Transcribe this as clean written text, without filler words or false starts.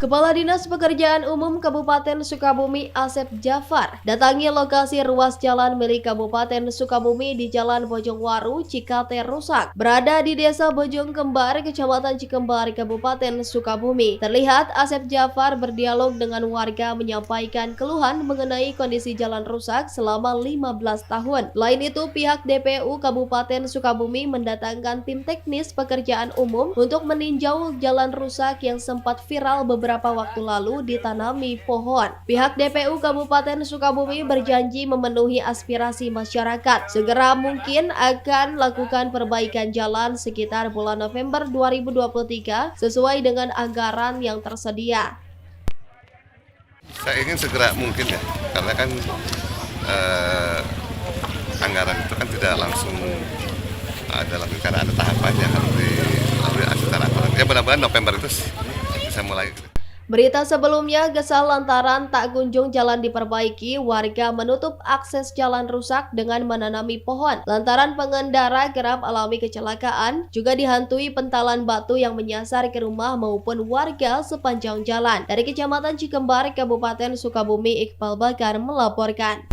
Kepala Dinas Pekerjaan Umum Kabupaten Sukabumi Asep Jafar datangi lokasi ruas jalan milik Kabupaten Sukabumi di Jalan Bojongwaru, Cikate rusak, berada di Desa Bojong Kembar, Kecamatan Cikembar, Kabupaten Sukabumi. Terlihat Asep Jafar berdialog dengan warga menyampaikan keluhan mengenai kondisi jalan rusak selama 15 tahun. Selain itu, pihak DPU Kabupaten Sukabumi mendatangkan tim teknis pekerjaan umum untuk meninjau jalan rusak yang sempat viral beberapa waktu lalu ditanami pohon. Pihak DPU Kabupaten Sukabumi berjanji memenuhi aspirasi masyarakat. Segera mungkin akan lakukan perbaikan jalan sekitar bulan November 2023 sesuai dengan anggaran yang tersedia. Saya ingin segera mungkin ya, karena kan anggaran itu kan tidak langsung karena ada tahapannya harus dilalui secara akurat. Ya mudah-mudahan November itu bisa mulai. Berita sebelumnya, kesal lantaran tak kunjung jalan diperbaiki, warga menutup akses jalan rusak dengan menanami pohon. Lantaran pengendara kerap alami kecelakaan, juga dihantui pentalan batu yang menyasar ke rumah maupun warga sepanjang jalan. Dari Kecamatan Cikembar, Kabupaten Sukabumi, Iqbal Bakar melaporkan.